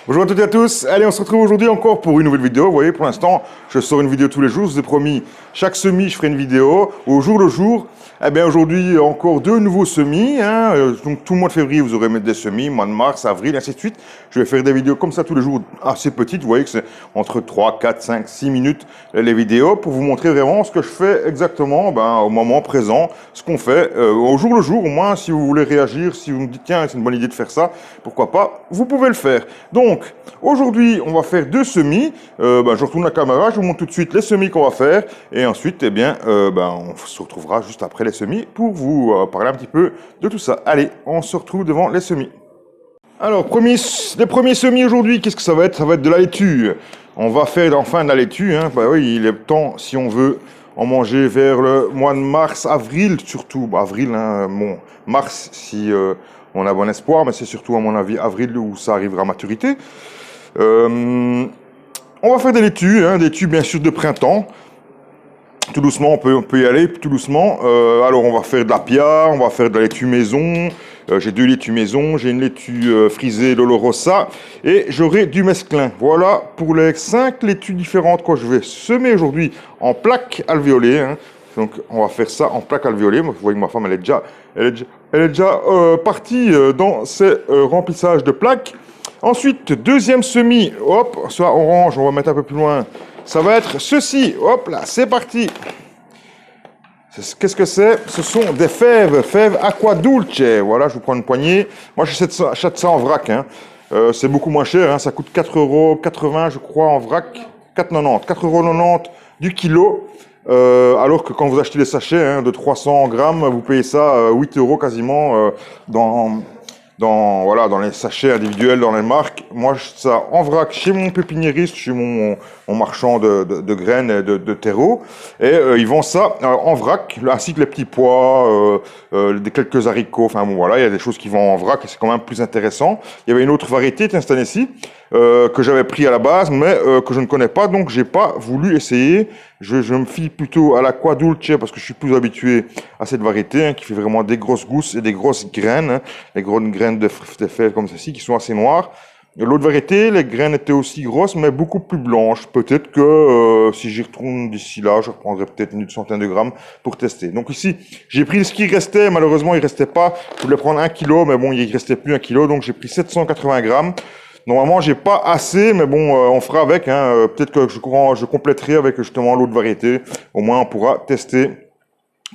Bonjour à toutes et à tous, allez on se retrouve aujourd'hui encore pour une nouvelle vidéo. Vous voyez pour l'instant je sors une vidéo tous les jours, je vous ai promis chaque semis je ferai une vidéo au jour le jour. Eh bien aujourd'hui encore deux nouveaux semis, donc tout le mois de février vous aurez des semis, mois de mars, avril, ainsi de suite. Je vais faire des vidéos comme ça tous les jours assez petites, vous voyez que c'est entre 3, 4, 5, 6 minutes les vidéos pour vous montrer vraiment ce que je fais exactement au moment présent, ce qu'on fait au jour le jour. Au moins si vous voulez réagir, si vous me dites tiens c'est une bonne idée de faire ça, pourquoi pas, vous pouvez le faire. Donc aujourd'hui on va faire deux semis, je retourne la caméra, je vous montre tout de suite les semis qu'on va faire et ensuite on se retrouvera juste après les semis pour vous parler un petit peu de tout ça. Allez, on se retrouve devant les semis. Alors, les premiers semis aujourd'hui, qu'est-ce que ça va être? Ça va être de la laitue. On va faire enfin de la laitue. Oui, il est temps, si on veut en manger vers le mois de mars, avril surtout. Avril, mars si on a bon espoir, mais c'est surtout à mon avis avril où ça arrivera à maturité. On va faire des laitues, des laitues bien sûr de printemps. Tout doucement, on peut y aller, tout doucement. Alors, on va faire de la pia, on va faire de la laitue maison. J'ai deux laitues maison, j'ai une laitue frisée Lolo Rossa et j'aurai du mesclin. Voilà pour les 5 laitues différentes que je vais semer aujourd'hui en plaques alvéolées. Donc, on va faire ça en plaques alvéolées. Vous voyez, ma femme, elle est déjà partie dans ces remplissages de plaques. Ensuite, deuxième semis, hop, soit orange, on va mettre un peu plus loin. Ça va être ceci, hop là, c'est parti. Qu'est-ce que c'est? Ce sont des fèves Aqua Dulce. Voilà, je vous prends une poignée. Moi, j'achète ça en vrac. C'est beaucoup moins cher, ça coûte 4,80 € je crois en vrac. 4,90 € du kilo. Alors que quand vous achetez des sachets de 300 grammes, vous payez ça 8 € quasiment dans les sachets individuels, dans les marques. Moi, ça en vrac chez mon pépiniériste, chez mon marchand de graines et de terreau. Et ils vendent ça en vrac, ainsi que les petits pois, quelques haricots. Enfin bon, voilà, il y a des choses qui vont en vrac et c'est quand même plus intéressant. Il y avait une autre variété cette année-ci que j'avais pris à la base, mais que je ne connais pas, donc j'ai pas voulu essayer. Je me fie plutôt à l'Aqua Dulce parce que je suis plus habitué à cette variété qui fait vraiment des grosses gousses et des grosses graines, les grosses graines de fèves comme ceci qui sont assez noires. L'autre variété, les graines étaient aussi grosses mais beaucoup plus blanches. Peut-être que si j'y retourne d'ici là, je reprendrai peut-être une centaine de grammes pour tester. Donc ici, j'ai pris ce qui restait. Malheureusement, il restait pas. Je voulais prendre 1 kilo, mais bon, il restait plus 1 kilo, donc j'ai pris 780 grammes. Normalement, j'ai pas assez, mais bon, on fera avec. Peut-être que je compléterai avec justement l'autre variété. Au moins, on pourra tester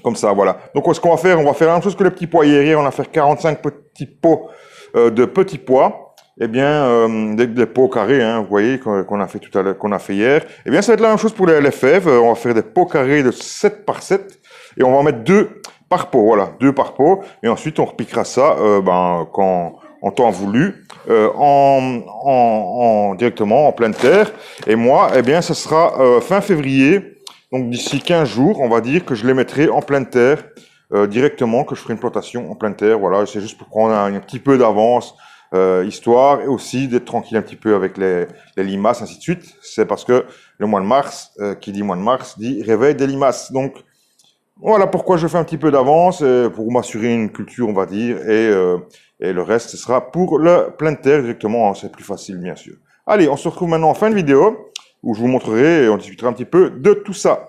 comme ça, voilà. Donc, ce qu'on va faire, la même chose que les petits pois hier. On va faire 45 petits pots de petits pois. Eh bien, des pots carrés, vous voyez, qu'on a fait tout à l'heure, qu'on a fait hier. Eh bien, ça va être la même chose pour les fèves. On va faire des pots carrés de 7 par 7 et on va en mettre 2 par pot. Voilà, 2 par pot. Et ensuite, on repiquera ça en temps voulu, directement en pleine terre. Et moi, eh bien, ce sera fin février, donc d'ici 15 jours, on va dire que je les mettrai en pleine terre directement, que je ferai une plantation en pleine terre. Voilà, c'est juste pour prendre un petit peu d'avance, histoire, et aussi d'être tranquille un petit peu avec les limaces, ainsi de suite. C'est parce que le mois de mars, qui dit mois de mars, dit réveil des limaces. Donc, voilà pourquoi je fais un petit peu d'avance, pour m'assurer une culture, on va dire, et le reste, ce sera pour le plein de terre directement, c'est plus facile, bien sûr. Allez, on se retrouve maintenant en fin de vidéo, où je vous montrerai et on discutera un petit peu de tout ça.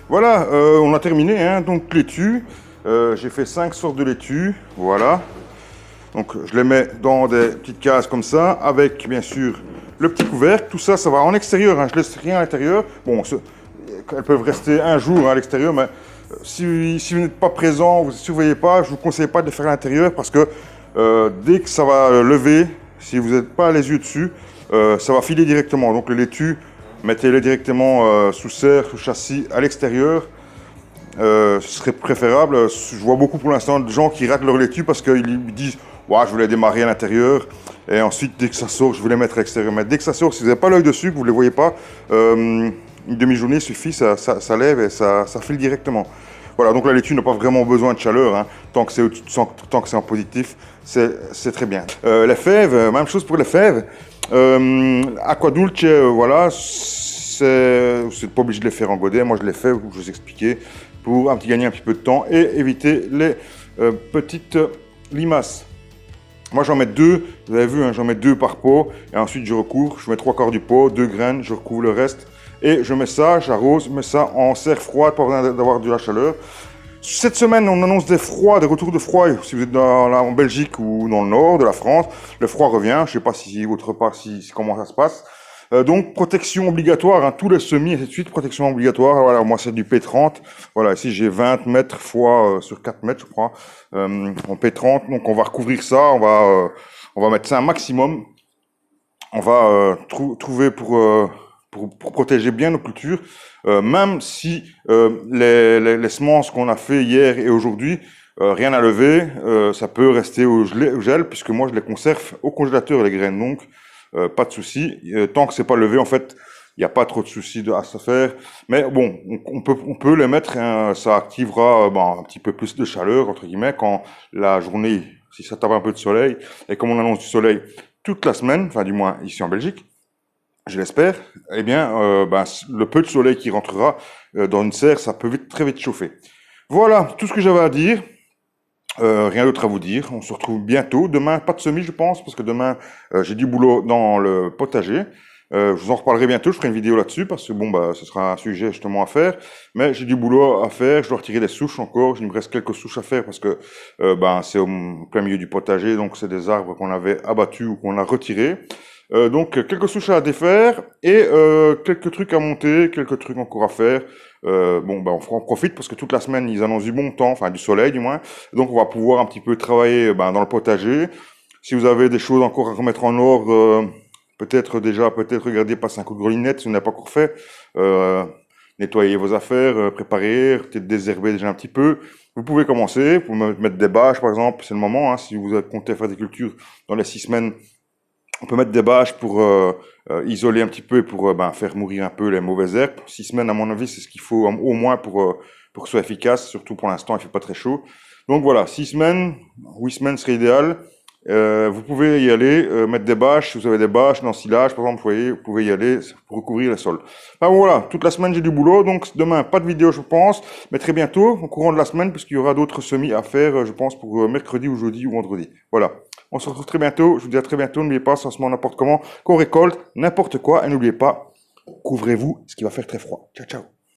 Voilà, on a terminé, hein, donc laitue. J'ai fait 5 sortes de laitue, voilà. Donc je les mets dans des petites cases comme ça, avec bien sûr le petit couvercle. Tout ça, ça va en extérieur, hein, je laisse rien à l'intérieur. Bon, elles peuvent rester un jour hein, à l'extérieur, mais si vous n'êtes pas présent, vous ne surveillez pas, je ne vous conseille pas de les faire à l'intérieur parce que dès que ça va lever, si vous n'êtes pas les yeux dessus, ça va filer directement. Donc les laitues, mettez-les directement sous serre, sous châssis, à l'extérieur. Ce serait préférable. Je vois beaucoup pour l'instant de gens qui ratent leur laitue parce qu'ils disent ouais, je voulais démarrer à l'intérieur et ensuite dès que ça sort, je voulais mettre à l'extérieur. Mais dès que ça sort, si vous n'avez pas l'œil dessus, que vous ne les voyez pas, une demi-journée suffit, ça lève et ça file directement. Voilà, donc la laitue n'a pas vraiment besoin de chaleur, hein. Tant que c'est en positif, c'est très bien. Les fèves, même chose pour les fèves. Aqua Dulce, voilà, c'est pas obligé de les faire en godet. Moi, je les fais, je vous expliquer, pour gagner un petit peu de temps et éviter les petites limaces. Moi, j'en mets 2, vous avez vu, hein, j'en mets 2 par pot, et ensuite je recouvre, je mets 3/4 du pot, 2 graines, je recouvre le reste, et je mets ça, j'arrose, je mets ça en serre froide, pas besoin d'avoir de la chaleur. Cette semaine, on annonce des froids, des retours de froid, si vous êtes en Belgique ou dans le nord de la France, le froid revient, je ne sais pas si autre part, comment ça se passe. Donc, protection obligatoire, hein, tous les semis, et ainsi de suite, protection obligatoire. Voilà, moi, c'est du P30. Voilà, ici, j'ai 20 mètres fois sur 4 mètres, je crois, en P30. Donc, on va recouvrir ça, on va mettre ça un maximum. On va trouver pour protéger bien nos cultures, même si les semences qu'on a fait hier et aujourd'hui, rien à lever, ça peut rester au gel, puisque moi, je les conserve au congélateur, les graines. Donc, pas de souci. Tant que c'est pas levé, en fait, il n'y a pas trop de soucis à se faire. Mais bon, on peut les mettre, hein, ça activera un petit peu plus de chaleur, entre guillemets, quand la journée, si ça tape un peu de soleil, et comme on annonce du soleil toute la semaine, enfin du moins ici en Belgique, je l'espère, eh bien, le peu de soleil qui rentrera dans une serre, ça peut très vite chauffer. Voilà, tout ce que j'avais à dire. Rien d'autre à vous dire. On se retrouve bientôt. Demain, pas de semis, je pense, parce que demain, j'ai du boulot dans le potager. Je vous en reparlerai bientôt. Je ferai une vidéo là-dessus parce que ce sera un sujet justement à faire. Mais j'ai du boulot à faire. Je dois retirer des souches encore. Il me reste quelques souches à faire parce que c'est au plein milieu du potager, donc c'est des arbres qu'on avait abattus ou qu'on a retirés. Donc quelques souches à défaire et quelques trucs à monter, quelques trucs encore à faire. On en profite parce que toute la semaine ils annoncent du bon temps, enfin du soleil du moins. Donc on va pouvoir un petit peu travailler dans le potager. Si vous avez des choses encore à remettre en ordre, peut-être regarder passer un coup de grelinette si vous n'avez pas encore fait. Nettoyer vos affaires, préparer, peut-être désherber déjà un petit peu. Vous pouvez commencer, vous pouvez mettre des bâches par exemple, c'est le moment. Hein, si vous comptez faire des cultures dans les 6 semaines. On peut mettre des bâches pour isoler un petit peu et pour faire mourir un peu les mauvaises herbes. 6 semaines, à mon avis, c'est ce qu'il faut au moins pour que ce soit efficace. Surtout pour l'instant, il fait pas très chaud. Donc voilà, 6 semaines, 8 semaines serait idéal. Vous pouvez y aller, mettre des bâches. Si vous avez des bâches dans le silage, par exemple, vous pouvez y aller pour recouvrir le sol. Enfin voilà, toute la semaine, j'ai du boulot. Donc demain, pas de vidéo, je pense. Mais très bientôt, au courant de la semaine, puisqu'il y aura d'autres semis à faire, je pense, pour mercredi ou jeudi ou vendredi. Voilà. On se retrouve très bientôt. Je vous dis à très bientôt. N'oubliez pas, c'est en ce moment n'importe comment, qu'on récolte n'importe quoi. Et n'oubliez pas, couvrez-vous, ce qui va faire très froid. Ciao, ciao.